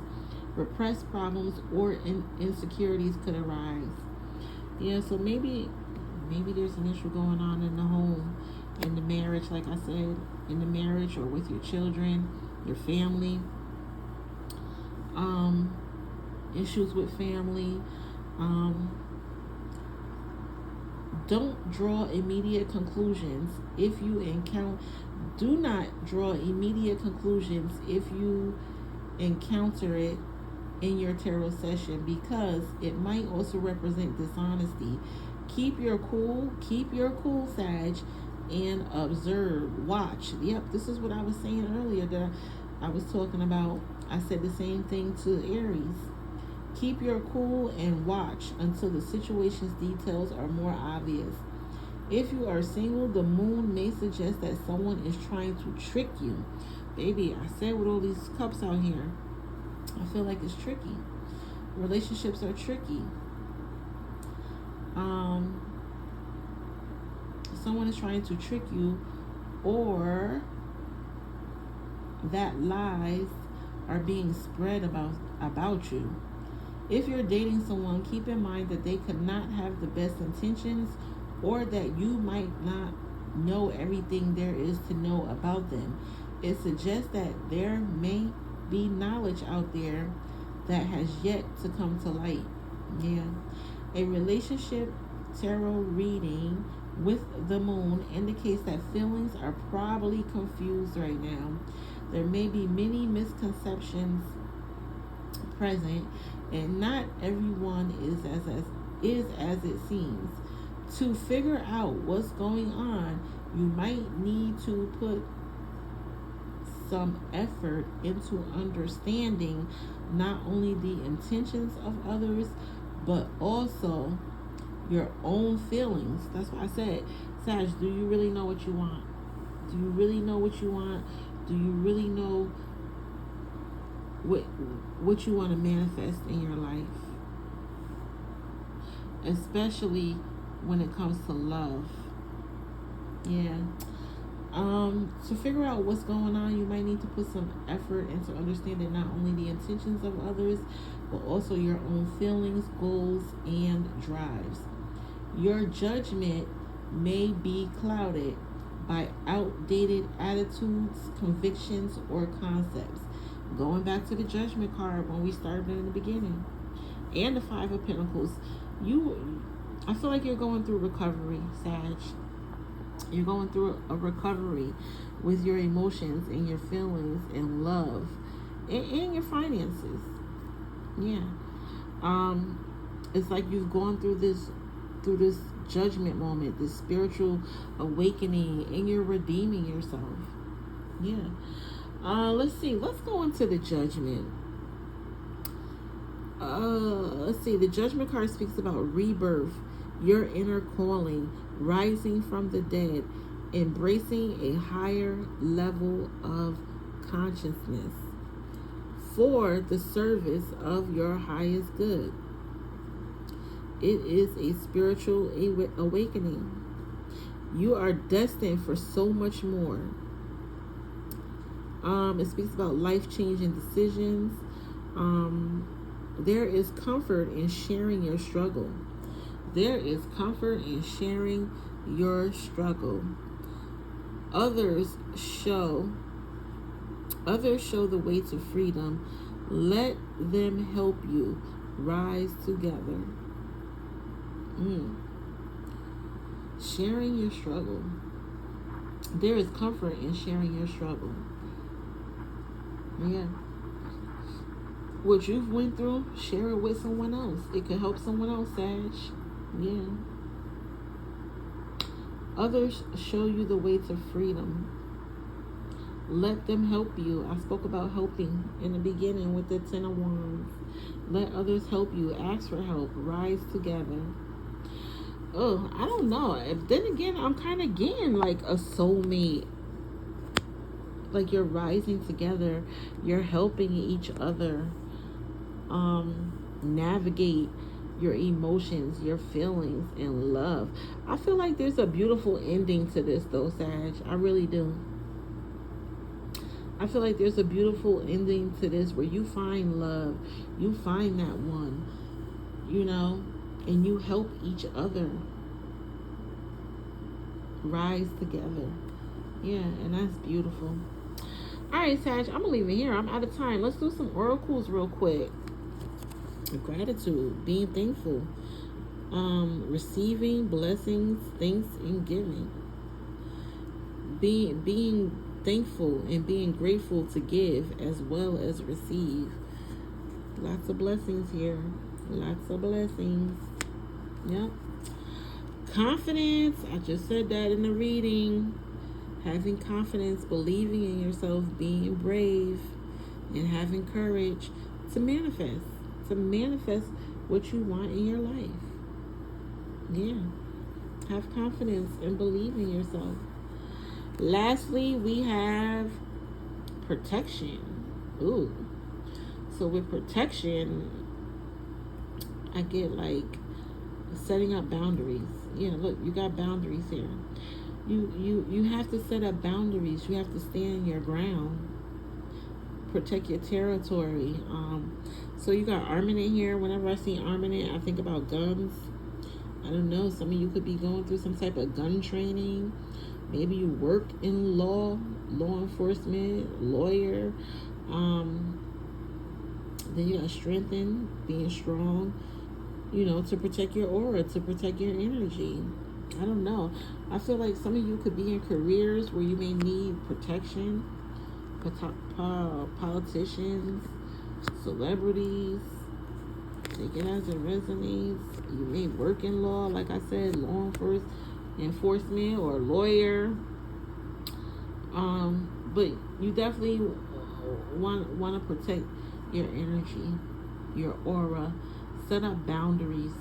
repressed problems, or insecurities could arise. Yeah, so maybe there's an issue going on in the home, in the marriage, like I said, in the marriage or with your children, your family, issues with family. Don't draw immediate conclusions if you encounter. Do not draw immediate conclusions if you encounter it in your tarot session, because it might also represent dishonesty. Keep your cool. Keep your cool, Sag, and observe. Watch. Yep, this is what I was saying earlier that I was talking about. I said the same thing to Aries. Keep your cool and watch until the situation's details are more obvious. If you are single, the moon may suggest that someone is trying to trick you. Baby, I said with all these cups out here, I feel like it's tricky. Relationships are tricky. Someone is trying to trick you, or that lies are being spread about you. If you're dating someone, keep in mind that they could not have the best intentions, or that you might not know everything there is to know about them. It suggests that there may be knowledge out there that has yet to come to light. Yeah. A relationship tarot reading with the moon indicates that feelings are probably confused right now. There may be many misconceptions present, and not everyone is as it seems. To figure out what's going on, you might need to put some effort into understanding not only the intentions of others, but also your own feelings. That's why I said, Sag, do you really know what you want? Do you really know what you want? Do you really know what you want to manifest in your life? Especially when it comes to love. Yeah. To figure out what's going on, you might need to put some effort into understanding not only the intentions of others, but also your own feelings, goals, and drives. Your judgment may be clouded by outdated attitudes, convictions, or concepts. Going back to the Judgment card when we started in the beginning, and the Five of Pentacles, I feel like you're going through recovery, Sag. You're going through a recovery with your emotions and your feelings and love and your finances. Yeah. It's like you've gone through this judgment moment, this spiritual awakening, and you're redeeming yourself. Yeah. Let's see. Let's go into the Judgment. Let's see. The Judgment card speaks about rebirth, your inner calling, rising from the dead, embracing a higher level of consciousness for the service of your highest good. It is a spiritual awakening. You are destined for so much more. It speaks about life-changing decisions. There is comfort in sharing your struggle. There is comfort in sharing your struggle. Others show the way to freedom. Let them help you rise together. Sharing your struggle. There is comfort in sharing your struggle. Yeah. What you've went through, share it with someone else. It could help someone else, Sag. Yeah. Others show you the way to freedom. Let them help you. I spoke about helping in the beginning with the Ten of Wands. Let others help you. Ask for help. Rise together. Oh, I don't know. Then again, I'm kind of getting like a soulmate. Like you're rising together. You're helping each other navigate your emotions, your feelings, and love. I feel like there's a beautiful ending to this though, Sag. I really do. I feel like there's a beautiful ending to this where you find love. You find that one, you know, and you help each other rise together. Yeah, and that's beautiful. All right, Sag, I'm going to leave it here. I'm out of time. Let's do some oracles real quick. Gratitude, being thankful, receiving blessings, thanks, and giving. Being thankful and being grateful to give as well as receive. Lots of blessings here. Lots of blessings. Yep. Confidence, I just said that in the reading. Having confidence, believing in yourself, being brave, and having courage to manifest. To manifest what you want in your life. Yeah. Have confidence and believe in yourself. Lastly, we have protection. Ooh. So with protection, I get like setting up boundaries. Yeah, look, you got boundaries here. You have to set up boundaries. You have to stand your ground. Protect your territory. So you got armament here. Whenever I see armament, I think about guns. I don't know. Some of you could be going through some type of gun training. Maybe you work in law enforcement, lawyer. Then you got strengthen, being strong, to protect your aura, to protect your energy. I don't know. I feel like some of you could be in careers where you may need protection. Politicians, celebrities, take it as it resonates. You may work in law, like I said, law enforcement or lawyer. But you definitely want to protect your energy, your aura. Set up boundaries.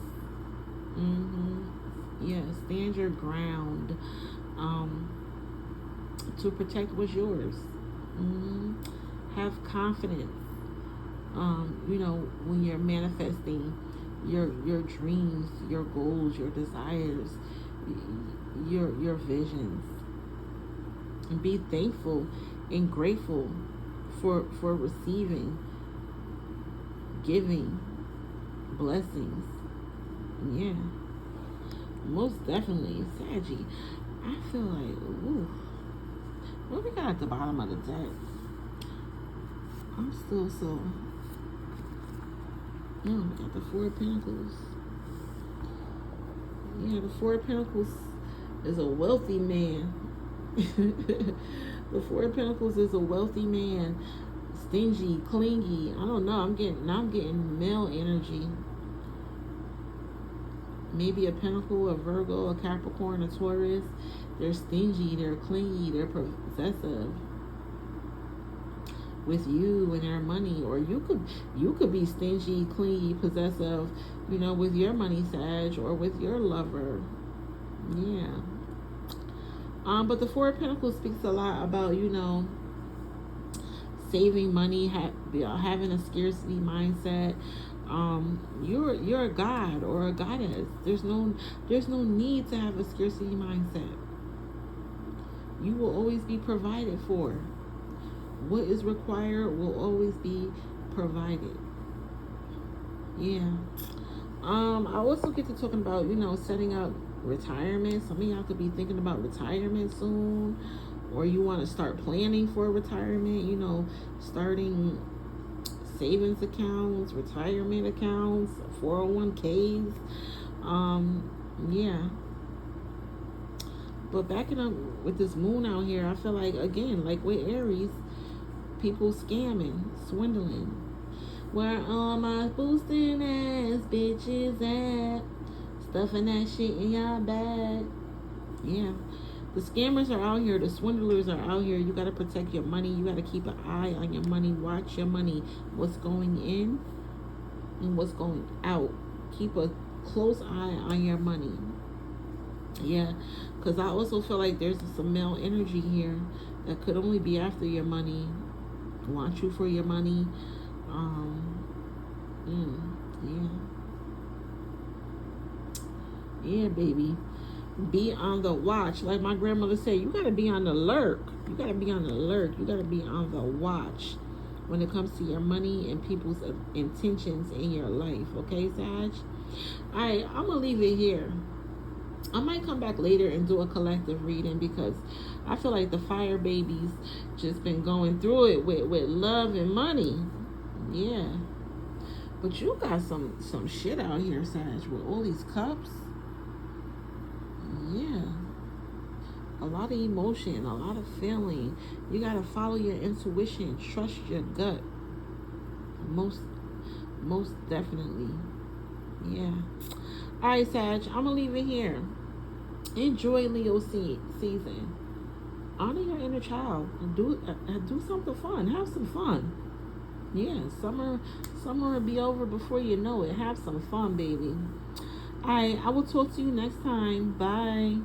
Yeah, stand your ground to protect what's yours. Have confidence. When you're manifesting your dreams, your goals, your desires, your visions. And be thankful and grateful for receiving, giving blessings. Yeah. Most definitely. Saggy. I feel like, ooh. What we got at the bottom of the deck? I'm still so... we got the Four of Pentacles. Yeah, the Four of Pentacles is a wealthy man. The Four of Pentacles is a wealthy man. Stingy, clingy. I don't know. I'm getting male energy. Maybe a Pentacle, a Virgo, a Capricorn, a Taurus. They're stingy, they're clingy, they're possessive with you and their money. Or you could be stingy, clingy, possessive, with your money, Sag, or with your lover. Yeah. But the Four of Pentacles speaks a lot about, saving money, having a scarcity mindset. You're a god or a goddess. There's no need to have a scarcity mindset. You will always be provided for. What is required will always be provided. Yeah. I also get to talking about, setting up retirement. Some of y'all could be thinking about retirement soon, or you want to start planning for retirement, starting savings accounts, retirement accounts, 401ks. Yeah. But backing up with this moon out here, I feel like, again, like with Aries, people scamming, swindling. Where all my boosting ass bitches at? Stuffing that shit in your bag. Yeah. The scammers are out here. The swindlers are out here. You got to protect your money. You got to keep an eye on your money. Watch your money. What's going in and what's going out. Keep a close eye on your money. Yeah. Because I also feel like there's some male energy here that could only be after your money. Want you for your money. Yeah. Yeah, baby. Be on the watch. Like my grandmother said, you got to be on the alert. You got to be on the alert. You got to be on the watch when it comes to your money and people's intentions in your life. Okay, Sag? All right, I'm going to leave it here. I might come back later and do a collective reading because I feel like the fire babies just been going through it with love and money. Yeah. But you got some shit out here, Sag, with all these cups. Yeah. A lot of emotion, a lot of feeling. You got to follow your intuition. Trust your gut. Most definitely. Yeah. All right, Sag, I'm going to leave it here. Enjoy Leo season. Honor your inner child and do something fun. Have some fun. Yeah, summer will be over before you know it. Have some fun, baby. All right, I will talk to you next time. Bye.